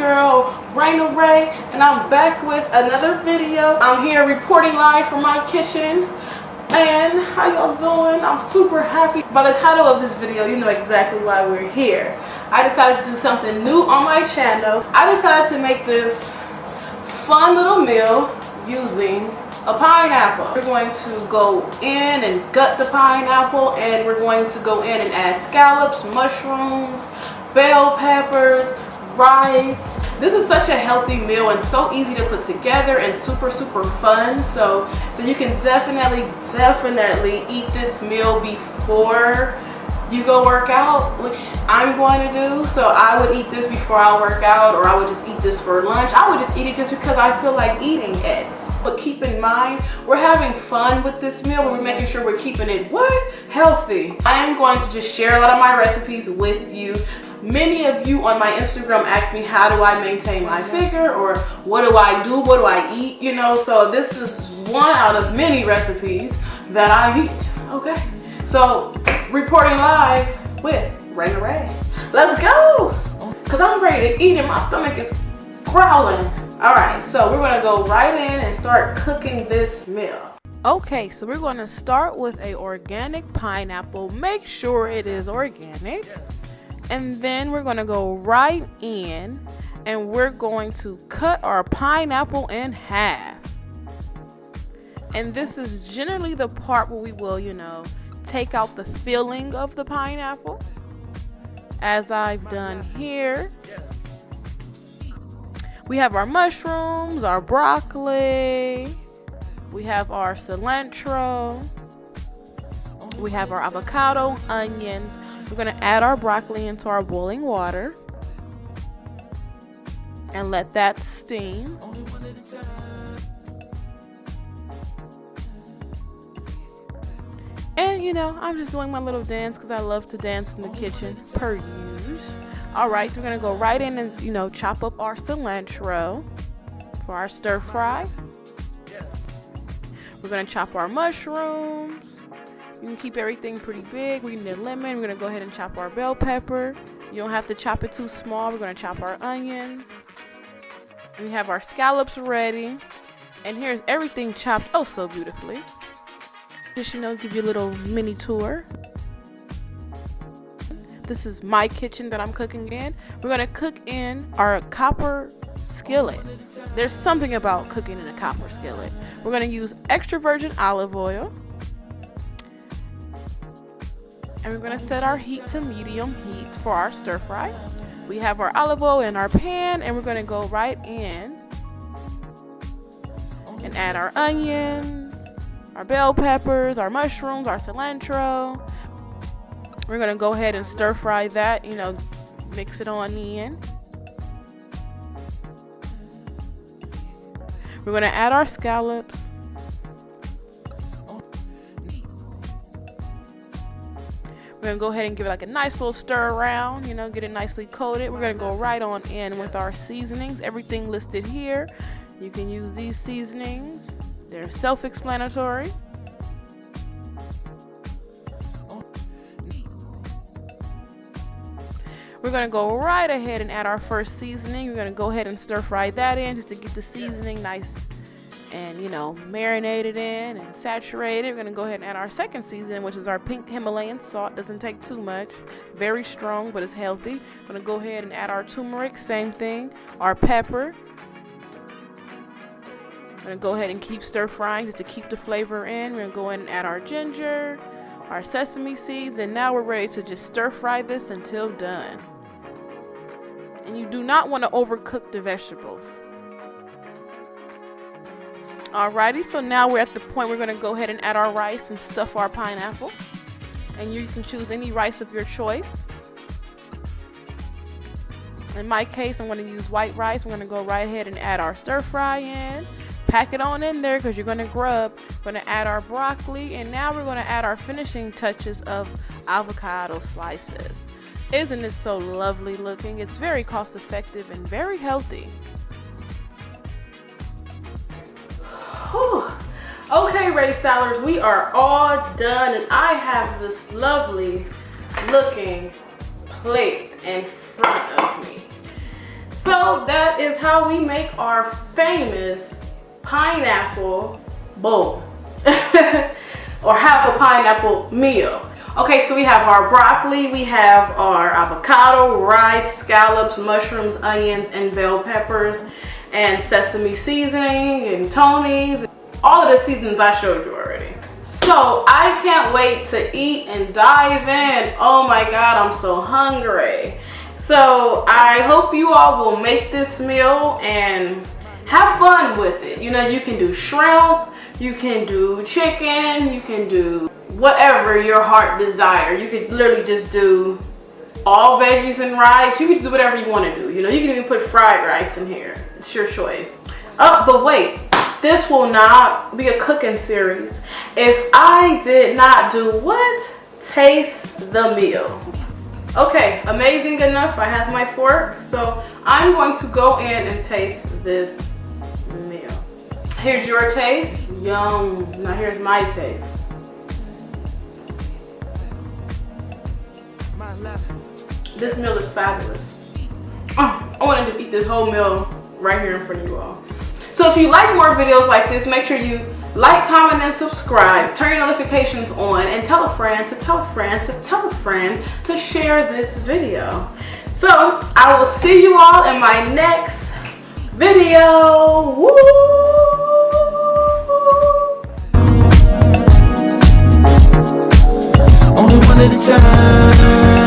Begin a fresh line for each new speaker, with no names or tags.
girl Reyna Rey, and I'm back with another video. I'm here reporting live from my kitchen. And how y'all doing? I'm super happy. By the title of this video, you know exactly why we're here. I decided to do something new on my channel. I decided to make this fun little meal using a pineapple. We're going to go in and gut the pineapple, and we're going to go in and add scallops, mushrooms, bell peppers, rice. This is such a healthy meal and so easy to put together and super fun. So you can definitely eat this meal before you go work out, which I'm going to do. So I would eat this before I work out, or I would just eat this for lunch. I would just eat it just because I feel like eating it. But keep in mind, we're having fun with this meal, but we're making sure we're keeping it healthy. I am going to just share a lot of my recipes with you. Many of you on my Instagram ask me, how do I maintain my figure, or what do I do, what do I eat, you know? So this is one out of many recipes that I eat, okay? So reporting live with Reyna Rey. Let's go, because I'm ready to eat and my stomach is growling. All right, so we're gonna go right in and start cooking this meal. Okay, so we're gonna start with a organic pineapple. Make sure it is organic. And then we're going to go right in and we're going to cut our pineapple in half. And this is generally the part where we will, you know, take out the filling of the pineapple, as I've done here. We have our mushrooms, our broccoli, we have our cilantro, we have our avocado, onions. We're going to add our broccoli into our boiling water and let that steam. And you know, I'm just doing my little dance because I love to dance in the kitchen per usual. Alright, so we're going to go right in and, you know, chop up our cilantro for our stir fry. We're going to chop our mushrooms. You can keep everything pretty big. We need a lemon. We're going to go ahead and chop our bell pepper. You don't have to chop it too small. We're going to chop our onions. We have our scallops ready. And here's everything chopped oh so beautifully. Just, you know, give you a little mini tour. This is my kitchen that I'm cooking in. We're going to cook in our copper skillet. There's something about cooking in a copper skillet. We're going to use extra virgin olive oil. And we're going to set our heat to medium heat for our stir fry. We have our olive oil in our pan, and we're going to go right in and add our onions, our bell peppers, our mushrooms, our cilantro. We're going to go ahead and stir fry that, you know, mix it on in. We're going to add our scallops. We're going to go ahead and give it like a nice little stir around, you know, get it nicely coated. We're going to go right on in with our seasonings. Everything listed here. You can use these seasonings. They're self-explanatory. We're going to go right ahead and add our first seasoning. We're going to go ahead and stir fry that in just to get the seasoning nice and, you know, marinated in and saturated. We're going to go ahead and add our second seasoning, which is our pink Himalayan salt. Doesn't take too much. Very strong, but it's healthy. We're going to go ahead and add our turmeric. Same thing. Our pepper. We're going to go ahead and keep stir frying just to keep the flavor in. We're going to go in and add our ginger, our sesame seeds, and now we're ready to just stir fry this until done. And you do not want to overcook the vegetables. Alrighty, so now we're at the point we're going to go ahead and add our rice and stuff our pineapple. And you can choose any rice of your choice. In my case, I'm going to use white rice. We're going to go right ahead and add our stir fry in. Pack it on in there because you're going to grub. We're going to add our broccoli, and now we're going to add our finishing touches of avocado slices. Isn't this so lovely looking? It's very cost effective and very healthy. Whew. Okay, Rey Stylers, we are all done, and I have this lovely looking plate in front of me. So that is how we make our famous pineapple bowl or half a pineapple meal. Okay, so we have our broccoli, we have our avocado, rice, scallops, mushrooms, onions, and bell peppers, and sesame seasoning and Tony's. All of the seasonings I showed you already. So I can't wait to eat and dive in. Oh my God, I'm so hungry. So I hope you all will make this meal and have fun with it. You know, you can do shrimp, you can do chicken, you can do whatever your heart desire. You could literally just do all veggies and rice. You can do whatever you want to do. You know, you can even put fried rice in here. It's your choice. Oh, but wait, this will not be a cooking series if I did not do what? Taste the meal. Okay, amazing enough. I have my fork, so I'm going to go in and taste this meal. Here's your taste. Yum. Now here's my taste. This meal is fabulous. I want to just eat this whole meal right here in front of you all. So if you like more videos like this, make sure you like, comment, and subscribe. Turn your notifications on and tell a friend to tell a friend to tell a friend to share this video. So I will see you all in my next video. Woo!
Only one at a time.